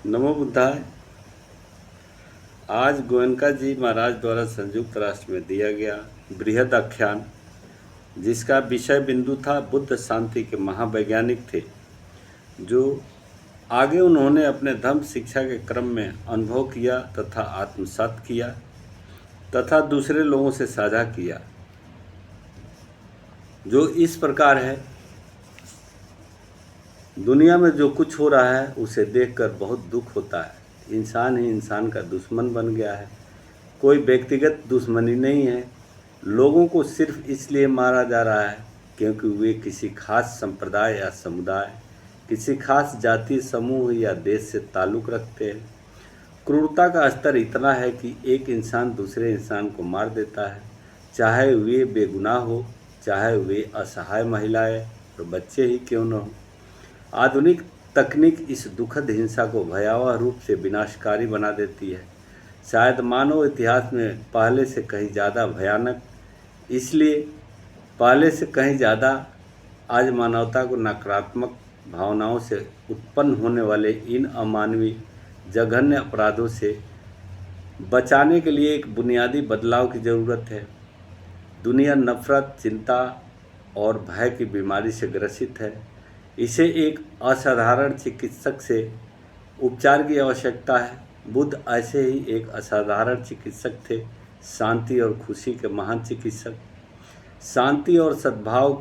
नमो बुद्धाय। आज गोयनका जी महाराज द्वारा संयुक्त राष्ट्र में दिया गया बृहद आख्यान, जिसका विषय बिंदु था बुद्ध शांति के महावैज्ञानिक थे, जो आगे उन्होंने अपने धर्म शिक्षा के क्रम में अनुभव किया तथा आत्मसात किया तथा दूसरे लोगों से साझा किया, जो इस प्रकार है। दुनिया में जो कुछ हो रहा है उसे देखकर बहुत दुख होता है। इंसान ही इंसान का दुश्मन बन गया है। कोई व्यक्तिगत दुश्मनी नहीं है। लोगों को सिर्फ इसलिए मारा जा रहा है क्योंकि वे किसी खास संप्रदाय या समुदाय, किसी खास जाति समूह या देश से ताल्लुक़ रखते हैं। क्रूरता का स्तर इतना है कि एक इंसान दूसरे इंसान को मार देता है, चाहे वे बेगुनाह हो, चाहे वे असहाय महिलाएं और बच्चे ही क्यों न हो। आधुनिक तकनीक इस दुखद हिंसा को भयावह रूप से विनाशकारी बना देती है, शायद मानव इतिहास में पहले से कहीं ज़्यादा भयानक। इसलिए पहले से कहीं ज़्यादा आज मानवता को नकारात्मक भावनाओं से उत्पन्न होने वाले इन अमानवीय जघन्य अपराधों से बचाने के लिए एक बुनियादी बदलाव की ज़रूरत है। दुनिया नफरत, चिंता और भय की बीमारी से ग्रसित है। इसे एक असाधारण चिकित्सक से उपचार की आवश्यकता है। बुद्ध ऐसे ही एक असाधारण चिकित्सक थे, शांति और खुशी के महान चिकित्सक। शांति और सद्भाव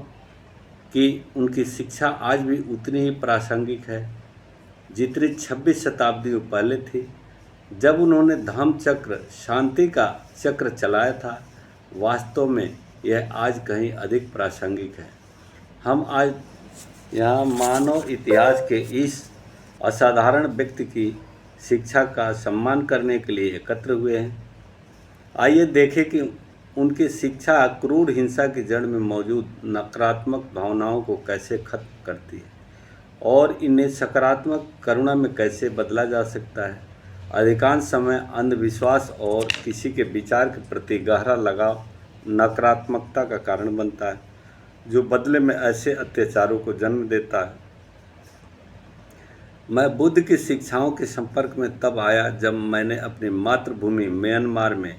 की उनकी शिक्षा आज भी उतनी ही प्रासंगिक है जितनी 26 शताब्दी में पहले थी, जब उन्होंने धम्म चक्र, शांति का चक्र चलाया था। वास्तव में यह आज कहीं अधिक प्रासंगिक है। हम आज यहाँ मानव इतिहास के इस असाधारण व्यक्ति की शिक्षा का सम्मान करने के लिए एकत्र हुए हैं। आइए देखें कि उनकी शिक्षा क्रूर हिंसा की जड़ में मौजूद नकारात्मक भावनाओं को कैसे खत्म करती है और इन्हें सकारात्मक करुणा में कैसे बदला जा सकता है। अधिकांश समय अंधविश्वास और किसी के विचार के प्रति गहरा लगाव नकारात्मकता का कारण बनता है, जो बदले में ऐसे अत्याचारों को जन्म देता है। मैं बुद्ध की शिक्षाओं के संपर्क में तब आया जब मैंने अपनी मातृभूमि म्यांमार में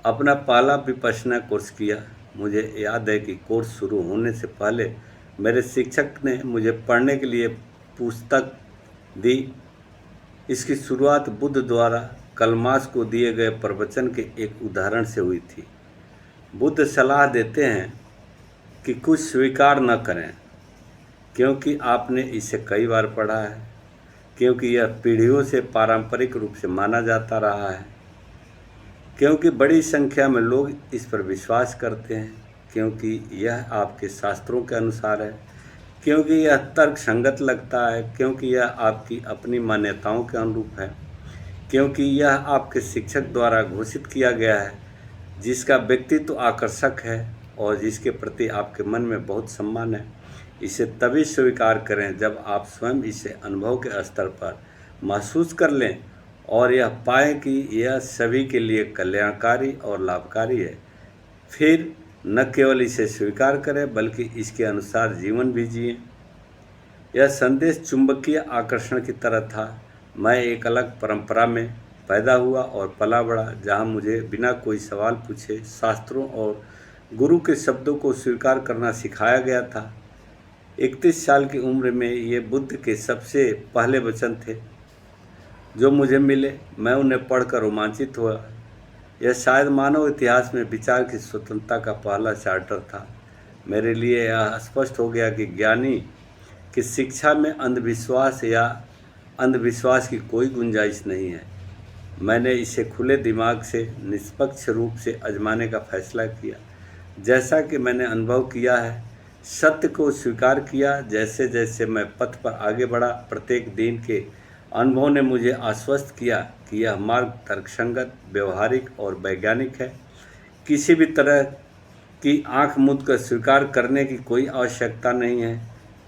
अपना पहला विपश्यना कोर्स किया। मुझे याद है कि कोर्स शुरू होने से पहले मेरे शिक्षक ने मुझे पढ़ने के लिए पुस्तक दी। इसकी शुरुआत बुद्ध द्वारा कलमास को दिए गए प्रवचन के एक उदाहरण से हुई थी। बुद्ध सलाह देते हैं कि कुछ स्वीकार न करें क्योंकि आपने इसे कई बार पढ़ा है, क्योंकि यह पीढ़ियों से पारंपरिक रूप से माना जाता रहा है, क्योंकि बड़ी संख्या में लोग इस पर विश्वास करते हैं, क्योंकि यह आपके शास्त्रों के अनुसार है, क्योंकि यह तर्क संगत लगता है, क्योंकि यह आपकी अपनी मान्यताओं के अनुरूप है, क्योंकि यह आपके शिक्षक द्वारा घोषित किया गया है, जिसका व्यक्तित्व आकर्षक है और जिसके प्रति आपके मन में बहुत सम्मान है। इसे तभी स्वीकार करें जब आप स्वयं इसे अनुभव के स्तर पर महसूस कर लें और यह पाएं कि यह सभी के लिए कल्याणकारी और लाभकारी है। फिर न केवल इसे स्वीकार करें बल्कि इसके अनुसार जीवन भी जिएं। यह संदेश चुंबकीय आकर्षण की तरह था। मैं एक अलग परंपरा में पैदा हुआ और पला बढ़ा, जहाँ मुझे बिना कोई सवाल पूछे शास्त्रों और गुरु के शब्दों को स्वीकार करना सिखाया गया था। 31 साल की उम्र में ये बुद्ध के सबसे पहले वचन थे जो मुझे मिले। मैं उन्हें पढ़कर रोमांचित हुआ। यह शायद मानव इतिहास में विचार की स्वतंत्रता का पहला चार्टर था। मेरे लिए यह स्पष्ट हो गया कि ज्ञानी की शिक्षा में अंधविश्वास या अंधविश्वास की कोई गुंजाइश नहीं है। मैंने इसे खुले दिमाग से निष्पक्ष रूप से आजमाने का फैसला किया। जैसा कि मैंने अनुभव किया है, सत्य को स्वीकार किया। जैसे जैसे मैं पथ पर आगे बढ़ा, प्रत्येक दिन के अनुभव ने मुझे आश्वस्त किया कि यह मार्ग तर्कसंगत, व्यवहारिक और वैज्ञानिक है। किसी भी तरह की आंख मूंद कर स्वीकार करने की कोई आवश्यकता नहीं है।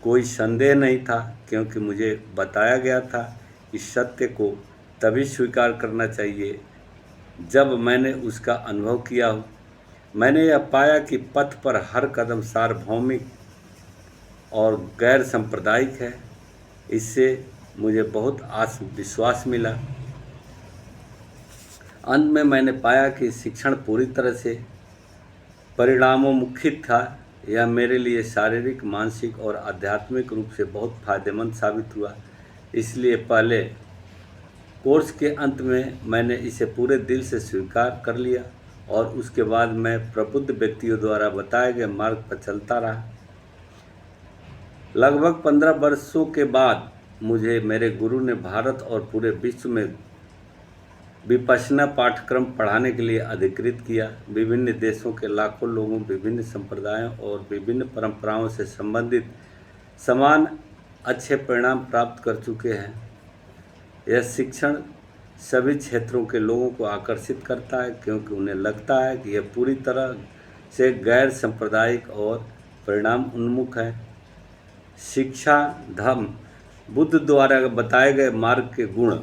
कोई संदेह नहीं था, क्योंकि मुझे बताया गया था कि सत्य को तभी स्वीकार करना चाहिए जब मैंने उसका अनुभव किया हो। मैंने यह पाया कि पथ पर हर कदम सार्वभौमिक और गैर सांप्रदायिक है। इससे मुझे बहुत आत्मविश्वास मिला। अंत में मैंने पाया कि शिक्षण पूरी तरह से परिणामोन्मुखी था। यह मेरे लिए शारीरिक, मानसिक और आध्यात्मिक रूप से बहुत फायदेमंद साबित हुआ। इसलिए पहले कोर्स के अंत में मैंने इसे पूरे दिल से स्वीकार कर लिया और उसके बाद मैं प्रबुद्ध व्यक्तियों द्वारा बताए गए मार्ग पर चलता रहा। लगभग 15 वर्षों के बाद मुझे मेरे गुरु ने भारत और पूरे विश्व में विपश्यना पाठ्यक्रम पढ़ाने के लिए अधिकृत किया। विभिन्न देशों के लाखों लोगों, विभिन्न संप्रदायों और विभिन्न परंपराओं से संबंधित समान अच्छे परिणाम प्राप्त कर चुके हैं। यह शिक्षण सभी क्षेत्रों के लोगों को आकर्षित करता है, क्योंकि उन्हें लगता है कि यह पूरी तरह से गैर सांप्रदायिक और परिणाम उन्मुख है। शिक्षा, धर्म, बुद्ध द्वारा बताए गए मार्ग के गुण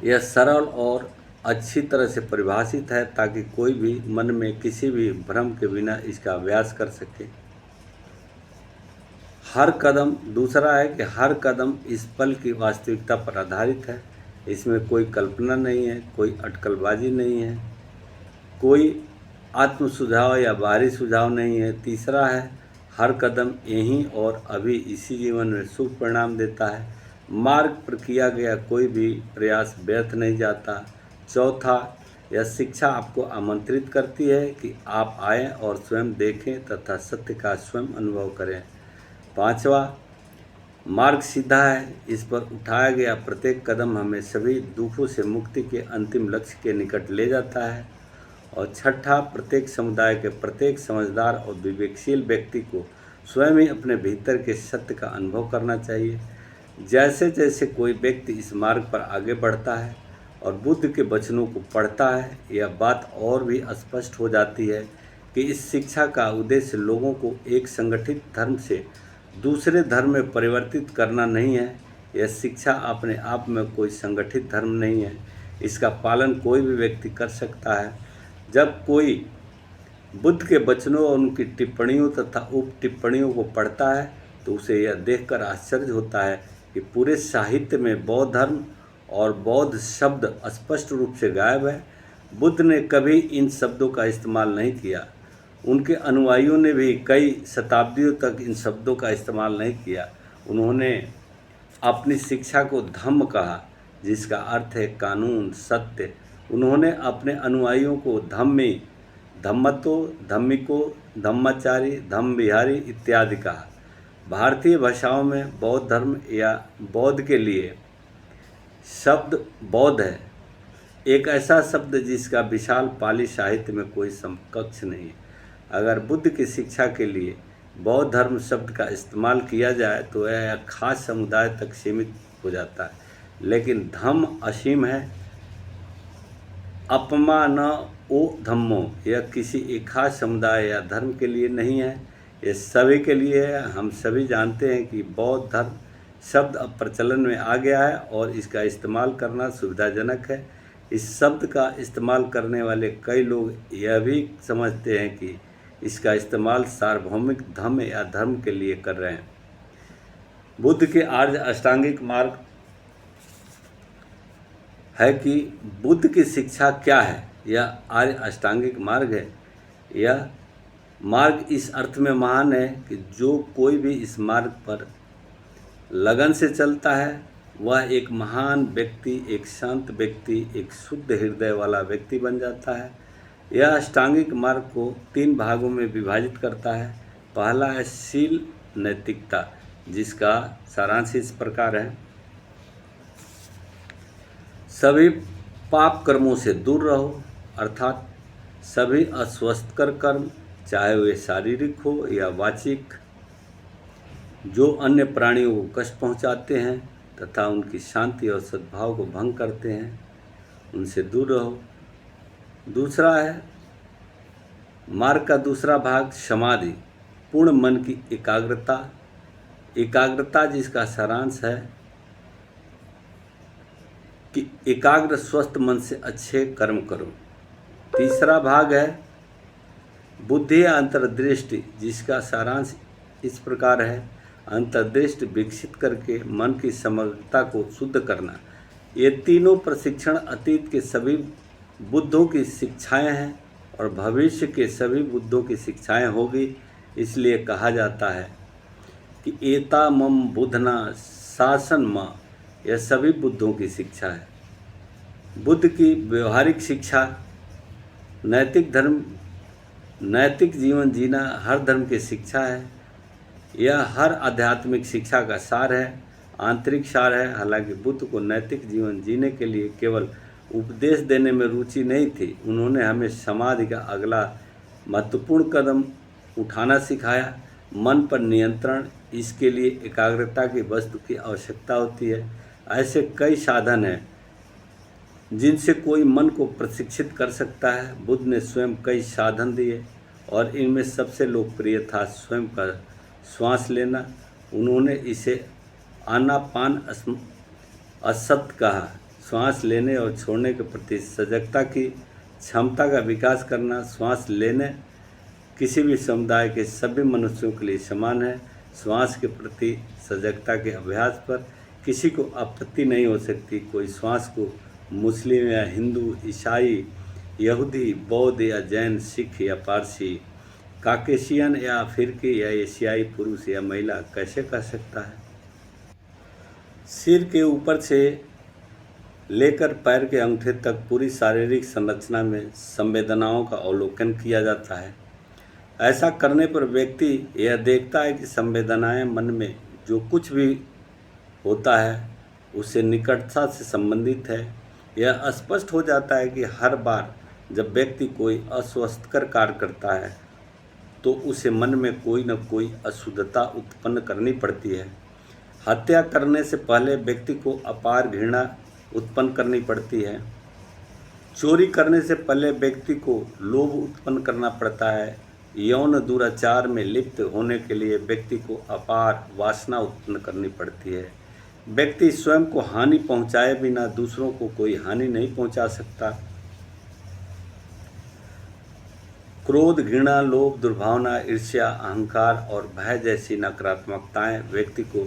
यह सरल और अच्छी तरह से परिभाषित है, ताकि कोई भी मन में किसी भी भ्रम के बिना इसका अभ्यास कर सके। दूसरा है कि हर कदम इस पल की वास्तविकता पर आधारित है। इसमें कोई कल्पना नहीं है, कोई अटकलबाजी नहीं है, कोई आत्म सुझाव या बाहरी सुझाव नहीं है। तीसरा है, हर कदम यहीं और अभी इसी जीवन में शुभ परिणाम देता है। मार्ग पर किया गया कोई भी प्रयास व्यर्थ नहीं जाता। चौथा, यह शिक्षा आपको आमंत्रित करती है कि आप आएं और स्वयं देखें तथा सत्य का स्वयं अनुभव करें। पांचवा, मार्ग सीधा है। इस पर उठाया गया प्रत्येक कदम हमें सभी दुखों से मुक्ति के अंतिम लक्ष्य के निकट ले जाता है। और छठा, प्रत्येक समुदाय के प्रत्येक समझदार और विवेकशील व्यक्ति को स्वयं ही अपने भीतर के सत्य का अनुभव करना चाहिए। जैसे जैसे कोई व्यक्ति इस मार्ग पर आगे बढ़ता है और बुद्ध के वचनों को पढ़ता है, यह बात और भी स्पष्ट हो जाती है कि इस शिक्षा का उद्देश्य लोगों को एक संगठित धर्म से दूसरे धर्म में परिवर्तित करना नहीं है। यह शिक्षा अपने आप में कोई संगठित धर्म नहीं है। इसका पालन कोई भी व्यक्ति कर सकता है। जब कोई बुद्ध के वचनों और उनकी टिप्पणियों तथा उप टिप्पणियों को पढ़ता है तो उसे यह देखकर आश्चर्य होता है कि पूरे साहित्य में बौद्ध धर्म और बौद्ध शब्द स्पष्ट रूप से गायब है। बुद्ध ने कभी इन शब्दों का इस्तेमाल नहीं किया। उनके अनुयायियों ने भी कई शताब्दियों तक इन शब्दों का इस्तेमाल नहीं किया। उन्होंने अपनी शिक्षा को धम्म कहा, जिसका अर्थ है कानून, सत्य। उन्होंने अपने अनुयायियों को धम्मी, धम्मतो, धम्मिको, धम्माचारी, धम्मविहारी इत्यादि कहा। भारतीय भाषाओं में बौद्ध धर्म या बौद्ध के लिए शब्द बौद्ध है, एक ऐसा शब्द जिसका विशाल पाली साहित्य में कोई समकक्ष नहीं है। अगर बुद्ध की शिक्षा के लिए बौद्ध धर्म शब्द का इस्तेमाल किया जाए तो यह खास समुदाय तक सीमित हो जाता है, लेकिन धम्म असीम है। अपमा न ओ धम्मो, यह किसी एक खास समुदाय या धर्म के लिए नहीं है, यह सभी के लिए है। हम सभी जानते हैं कि बौद्ध धर्म शब्द अब प्रचलन में आ गया है और इसका इस्तेमाल करना सुविधाजनक है। इस शब्द का इस्तेमाल करने वाले कई लोग यह भी समझते हैं कि इसका इस्तेमाल सार्वभौमिक धम्म या धर्म के लिए कर रहे हैं। बुद्ध के आर्य अष्टांगिक मार्ग है कि बुद्ध की शिक्षा क्या है। यह आर्य अष्टांगिक मार्ग है। यह मार्ग इस अर्थ में महान है कि जो कोई भी इस मार्ग पर लगन से चलता है वह एक महान व्यक्ति, एक शांत व्यक्ति, एक शुद्ध हृदय वाला व्यक्ति बन जाता है। यह अष्टांगिक मार्ग को 3 भागों में विभाजित करता है। पहला है शील नैतिकता, जिसका सारांश इस प्रकार है: सभी पाप कर्मों से दूर रहो, अर्थात सभी अस्वस्थकर कर्म, चाहे वे शारीरिक हो या वाचिक, जो अन्य प्राणियों को कष्ट पहुंचाते हैं तथा उनकी शांति और सद्भाव को भंग करते हैं, उनसे दूर रहो। दूसरा है मार्ग का दूसरा भाग समाधि, पूर्ण मन की एकाग्रता, जिसका सारांश है कि एकाग्र स्वस्थ मन से अच्छे कर्म करो। तीसरा भाग है बुद्धि या अंतर्दृष्टि, जिसका सारांश इस प्रकार है: अंतर्दृष्टि विकसित करके मन की समग्रता को शुद्ध करना, ये तीनों प्रशिक्षण अतीत के सभी बुद्धों की शिक्षाएं हैं और भविष्य के सभी बुद्धों की शिक्षाएं होगी। इसलिए कहा जाता है कि एता मम बुधना शासन माँ, यह सभी बुद्धों की शिक्षा है। बुद्ध की व्यवहारिक शिक्षा, नैतिक जीवन जीना हर धर्म की शिक्षा है। यह हर आध्यात्मिक शिक्षा का सार है, आंतरिक सार है। हालांकि बुद्ध को नैतिक जीवन जीने के लिए केवल उपदेश देने में रुचि नहीं थी, उन्होंने हमें समाधि का अगला महत्वपूर्ण कदम उठाना सिखाया। मन पर नियंत्रण, इसके लिए एकाग्रता की वस्तु की आवश्यकता होती है। ऐसे कई साधन हैं जिनसे कोई मन को प्रशिक्षित कर सकता है। बुद्ध ने स्वयं कई साधन दिए और इनमें सबसे लोकप्रिय था स्वयं का श्वास लेना। उन्होंने इसे आनापान असत कहा। श्वास लेने और छोड़ने के प्रति सजगता की क्षमता का विकास करना। श्वास लेने किसी भी समुदाय के सभी मनुष्यों के लिए समान है। श्वास के प्रति सजगता के अभ्यास पर किसी को आपत्ति नहीं हो सकती। कोई श्वास को मुस्लिम या हिंदू, ईसाई, यहूदी, बौद्ध या जैन, सिख या पारसी, काकेशियन या अफ्रीकी या एशियाई, पुरुष या महिला कैसे कर सकता है। सिर के ऊपर से लेकर पैर के अंगूठे तक पूरी शारीरिक संरचना में संवेदनाओं का अवलोकन किया जाता है। ऐसा करने पर व्यक्ति यह देखता है कि संवेदनाएं मन में जो कुछ भी होता है उससे निकटता से संबंधित है। यह स्पष्ट हो जाता है कि हर बार जब व्यक्ति कोई अस्वस्थकर कार्य करता है तो उसे मन में कोई न कोई अशुद्धता उत्पन्न करनी पड़ती है। हत्या करने से पहले व्यक्ति को अपार घृणा उत्पन्न करनी पड़ती है। चोरी करने से पहले व्यक्ति को लोभ उत्पन्न करना पड़ता है। यौन दुराचार में लिप्त होने के लिए व्यक्ति को अपार वासना उत्पन्न करनी पड़ती है। व्यक्ति स्वयं को हानि पहुंचाए बिना दूसरों को कोई हानि नहीं पहुंचा सकता। क्रोध, घृणा, लोभ, दुर्भावना, ईर्ष्या, अहंकार और भय जैसी नकारात्मकताएं व्यक्ति को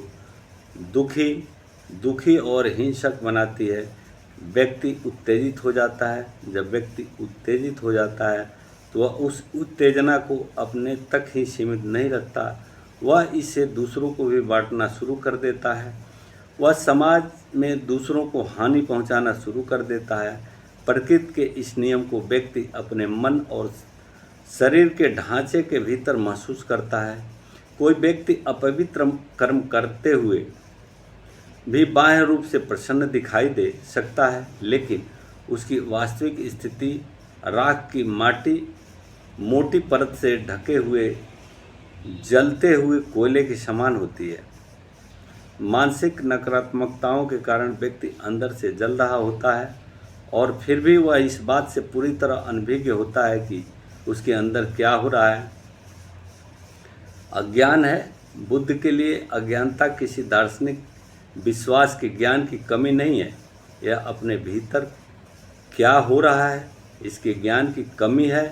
दुखी और हिंसक बनाती है। व्यक्ति उत्तेजित हो जाता है। जब व्यक्ति उत्तेजित हो जाता है तो वह उस उत्तेजना को अपने तक ही सीमित नहीं रखता, वह इसे दूसरों को भी बांटना शुरू कर देता है। वह समाज में दूसरों को हानि पहुंचाना शुरू कर देता है। प्रकृति के इस नियम को व्यक्ति अपने मन और शरीर के ढांचे के भीतर महसूस करता है। कोई व्यक्ति अपवित्र कर्म करते हुए भी बाह्य रूप से प्रसन्न दिखाई दे सकता है, लेकिन उसकी वास्तविक स्थिति राख की मोटी परत से ढके हुए जलते हुए कोयले के समान होती है। मानसिक नकारात्मकताओं के कारण व्यक्ति अंदर से जल रहा होता है और फिर भी वह इस बात से पूरी तरह अनभिज्ञ होता है कि उसके अंदर क्या हो रहा है। अज्ञान है। बुद्ध के लिए अज्ञानता किसी दार्शनिक विश्वास के ज्ञान की कमी नहीं है, यह अपने भीतर क्या हो रहा है इसके ज्ञान की कमी है।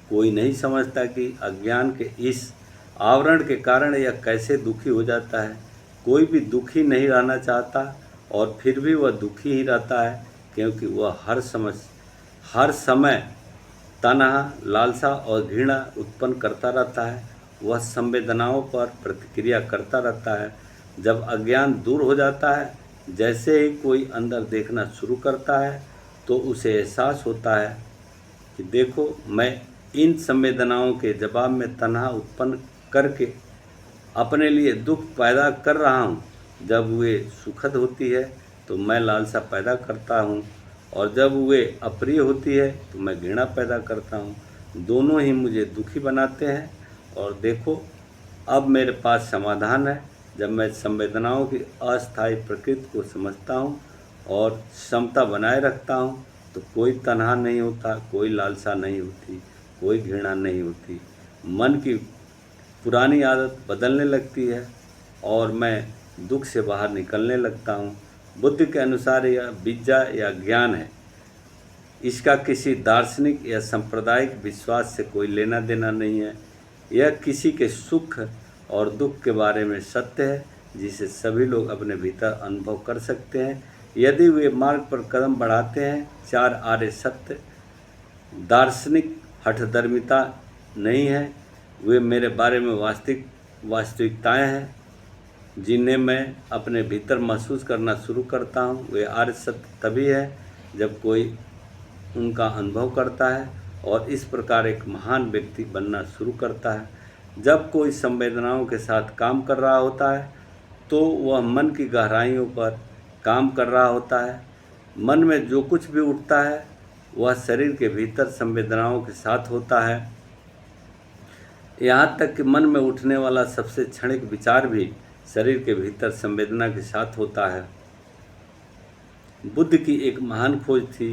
कोई नहीं समझता कि अज्ञान के इस आवरण के कारण यह कैसे दुखी हो जाता है। कोई भी दुखी नहीं रहना चाहता और फिर भी वह दुखी ही रहता है, क्योंकि वह हर समय तनाव, लालसा और घृणा उत्पन्न करता रहता है। वह संवेदनाओं पर प्रतिक्रिया करता रहता है। जब अज्ञान दूर हो जाता है, जैसे ही कोई अंदर देखना शुरू करता है तो उसे एहसास होता है कि देखो, मैं इन संवेदनाओं के जवाब में तनाव उत्पन्न करके अपने लिए दुख पैदा कर रहा हूँ। जब वे सुखद होती है तो मैं लालसा पैदा करता हूँ और जब वे अप्रिय होती है तो मैं घृणा पैदा करता हूँ। दोनों ही मुझे दुखी बनाते हैं और देखो, अब मेरे पास समाधान है। जब मैं संवेदनाओं की अस्थायी प्रकृति को समझता हूँ और क्षमता बनाए रखता हूँ तो कोई तनाव नहीं होता, कोई लालसा नहीं होती, कोई घृणा नहीं होती। मन की पुरानी आदत बदलने लगती है और मैं दुख से बाहर निकलने लगता हूँ। बुद्ध के अनुसार यह विद्या या ज्ञान है। इसका किसी दार्शनिक या सांप्रदायिक विश्वास से कोई लेना देना नहीं है। यह किसी के सुख और दुख के बारे में सत्य है जिसे सभी लोग अपने भीतर अनुभव कर सकते हैं। यदि वे मार्ग पर कदम बढ़ाते हैं। 4 आर्य सत्य दार्शनिक हठधर्मिता नहीं है, वे मेरे बारे में वास्तविकताएं हैं जिन्हें मैं अपने भीतर महसूस करना शुरू करता हूँ। वे आर्य सत्य तभी है जब कोई उनका अनुभव करता है और इस प्रकार एक महान व्यक्ति बनना शुरू करता है। जब कोई संवेदनाओं के साथ काम कर रहा होता है तो वह मन की गहराइयों पर काम कर रहा होता है। मन में जो कुछ भी उठता है वह शरीर के भीतर संवेदनाओं के साथ होता है। यहाँ तक कि मन में उठने वाला सबसे क्षणिक विचार भी शरीर के भीतर संवेदना के साथ होता है। बुद्ध की एक महान खोज थी